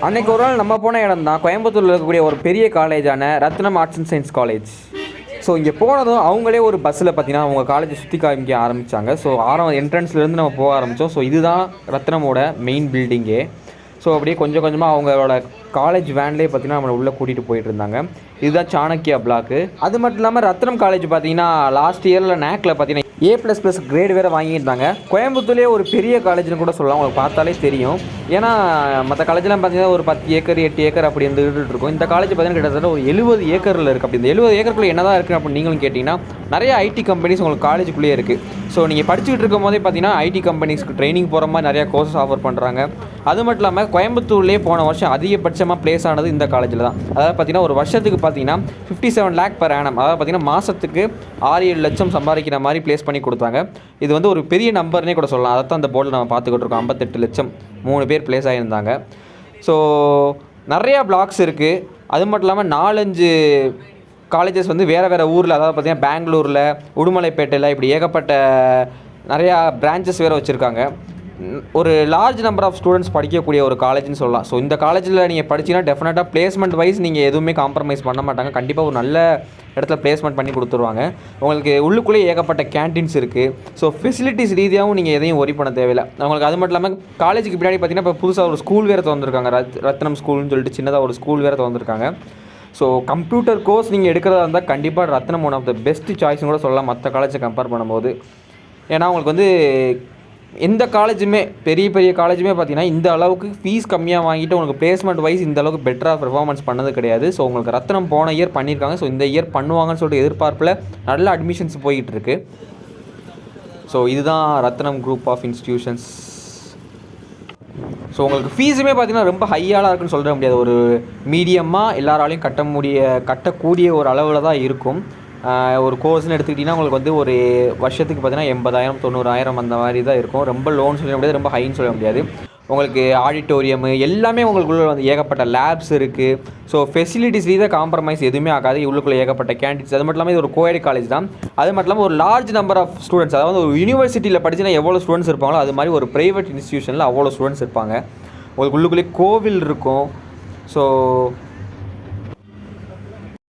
அன்றைக்கி ஒரு நாள் நம்ம போன இடம் தான் கோயம்புத்தூரில் இருக்கக்கூடிய ஒரு பெரிய காலேஜான Rathinam arts and science college. So இங்கே போனதும் அவங்களே ஒரு பஸ்ஸில் பார்த்தீங்கன்னா அவங்க காலேஜை சுற்றி காமிக்க ஆரம்பித்தாங்க. ஸோ என்ட்ரன்ஸ்லேருந்து நம்ம போக ஆரம்பித்தோம். ஸோ இதுதான் ரத்னமோட மெயின் பில்டிங்கே. ஸோ அப்படியே கொஞ்சம் கொஞ்சமாக அவங்களோட காலேஜ் வேன்லேயே பார்த்தீங்கன்னா நம்மளை உள்ளே கூட்டிகிட்டு போயிட்டு இருந்தாங்க. இதுதான் சாணக்கியா பிளாக்கு. அது மட்டும் இல்லாமல் ரத்னம் காலேஜ் பார்த்தீங்கன்னா லாஸ்ட் இயரில் நேக்கில் பார்த்தீங்கன்னா A++ கிரேட் வேறு வாங்கியிருந்தாங்க. கோயம்புத்தூர்லேயே ஒரு பெரிய காலேஜ்னு கூட சொல்லலாம். உங்களுக்கு பார்த்தாலே தெரியும். ஏன்னா மற்ற காலேஜ்லாம் பார்த்தீங்கன்னா ஒரு 10 ஏக்கர் 8 ஏக்கர் அப்படி இருந்துகிட்டு இருக்கும். இந்த காலேஜ் பார்த்தீங்கன்னா கிட்டத்தட்ட ஒரு 70 ஏக்கரில் இருக்குது. அப்படி இந்த 70 ஏக்கருக்குள்ளே என்ன தான் இருக்குது அப்படின்னு நீங்களும் கேட்டிங்கன்னா நிறைய ஐடி கம்பெனிஸ் உங்களுக்கு காலேஜுக்குள்ளேயே இருக்குது. ஸோ நீங்கள் படிச்சுக்கிட்டு இருக்கும் போதே பார்த்தீங்கன்னா ஐடி கம்பெனிஸ்க்கு ட்ரைனிங் போகிற மாதிரி நிறையா கோர்சஸ் ஆஃபர் பண்ணுறாங்க. அது மட்டும் இல்லாமல் கோயம்புத்தூர்லேயே போன வருஷம் அதிகபட்சமாக ப்ளேஸ் ஆனது இந்த காலேஜில் தான். அதாவது பார்த்தீங்கன்னா ஒரு வருஷத்துக்கு பார்த்தீங்கன்னா 57 lakh per annum, அதாவது பார்த்தீங்கன்னா மாதத்துக்கு 6-7 லட்சம் சம்பாதிக்கிற மாதிரி ப்ளேஸ் பண்ணி கொடுத்தாங்க. இது வந்து ஒரு பெரிய நம்பர்னே கூட சொல்லலாம். அதை தான் அந்த போர்டில் நம்ம பார்த்துக்கிட்டு இருக்கோம். 58 லட்சம் 3 பேர் ப்ளேஸ் ஆகியிருந்தாங்க. ஸோ நிறையா பிளாக்ஸ் இருக்குது. அது மட்டும் இல்லாமல் 4-5 காலேஜஸ் வந்து வேறு ஊரில், அதாவது பார்த்திங்கன்னா பெங்களூரில், உடுமலைப்பேட்டையில் இப்படி ஏகப்பட்ட நிறையா பிரான்ச்சஸ் வேறு வச்சுருக்காங்க. ஒரு லார்ஜ் நம்பர் ஆஃப் ஸ்டூடெண்ட்ஸ் படிக்கக்கூடிய ஒரு காலேஜ்னு சொல்லலாம். ஸோ இந்த காலேஜில் நீங்கள் படிச்சிங்கன்னா டெஃபினட்டாக பிளேஸ்மெண்ட் வைஸ் நீங்கள் எதுவுமே காம்ப்ரமைஸ் பண்ண மாட்டாங்க. கண்டிப்பாக ஒரு நல்ல இடத்துல பிளேஸ்மெண்ட் பண்ணி கொடுத்துருவாங்க. உங்களுக்கு உள்ளுக்குள்ளேயே ஏகப்பட்ட கேன்டீன்ஸ் இருக்குது. ஸோ ஃபெசிலிட்டிஸ் ரீதியாகவும் நீங்கள் எதையும் ஒரி பண்ண தேவையில்லை. உங்களுக்கு அது மட்டும் இல்லாமல் காலேஜுக்கு பின்னாடி பார்த்திங்கன்னா இப்போ புதுசாக ஒரு ஸ்கூல் வேறு திறந்துருக்காங்க. ரத்னம் ஸ்கூல்னு சொல்லிட்டு சின்னதாக ஒரு ஸ்கூல் வேறு திறந்துருக்காங்க. ஸோ கம்ப்யூட்டர் கோர்ஸ் நீங்கள் எடுக்கிறதா இருந்தால் கண்டிப்பாக ரத்னம் ஒன் ஆஃப் த பெஸ்ட் சாய்ஸ்னு கூட சொல்லலாம் மற்ற காலேஜை கம்பேர் பண்ணும்போது. ஏன்னா உங்களுக்கு வந்து எந்த காலேஜுமே பெரிய காலேஜுமே பார்த்தீங்கன்னா இந்த அளவுக்கு ஃபீஸ் கம்மியாக வாங்கிட்டு உங்களுக்கு பிளேஸ்மெண்ட் வைஸ் இந்த அளவுக்கு பெட்டராக பெர்ஃபார்மன்ஸ் பண்ணது கிடையாது. ஸோ உங்களுக்கு ரத்னம் போன இயர் பண்ணியிருக்காங்க. ஸோ இந்த இயர் பண்ணுவாங்கன்னு சொல்லிட்டு எதிர்பார்ப்பில் நல்ல அட்மிஷன்ஸ் போய்கிட்டு இருக்கு. ஸோ இதுதான் ரத்னம் குரூப் ஆஃப் இன்ஸ்டிடியூஷன்ஸ். ஸோ உங்களுக்கு ஃபீஸுமே பார்த்தீங்கன்னா ரொம்ப ஹையாலாம் இருக்குன்னு சொல்ல முடியாது. ஒரு மீடியமாக எல்லாராலையும் கட்டக்கூடிய ஒரு அளவில் தான் இருக்கும். ஒரு கோர்ஸ்னு எடுத்துக்கிட்டிங்கன்னா உங்களுக்கு வந்து ஒரு வருஷத்துக்கு பார்த்தீங்கன்னா 80,000 90,000 அந்த மாதிரி தான் இருக்கும். ரொம்ப லோன் சொல்ல முடியாது, ரொம்ப ஹைன்னு சொல்ல முடியாது. உங்களுக்கு ஆடிட்டோரியமு எல்லாமே உங்களுக்குள்ளே வந்து ஏகப்பட்ட லேப்ஸ் இருக்குது. ஸோ ஃபெசிலிட்டிஸ் ரீதியாக காம்ப்ரமைஸ் எதுவுமே ஆகாது. உள்ளுக்குள்ளே ஏகப்பட்ட கேண்டீன்ஸ். அது மட்டும் இல்லாமல் இது ஒரு கோஎட் காலேஜ் தான். அது மட்டும் இல்லாமல் ஒரு லார்ஜ் நம்பர் ஆஃப் ஸ்டூடெண்ட்ஸ், அதாவது ஒரு யூனிவர்சிட்டியில் படிச்சுன்னா எவ்வளோ ஸ்டூடெண்ட்ஸ் இருப்பாங்களோ அது மாதிரி ஒரு ப்ரைவேட் இன்ஸ்டியூஷனில் அவ்வளோ ஸ்டூடெண்ட்ஸ் இருப்பாங்க. உங்களுக்கு உள்ளுக்குள்ளே கோவில் இருக்கும். ஸோ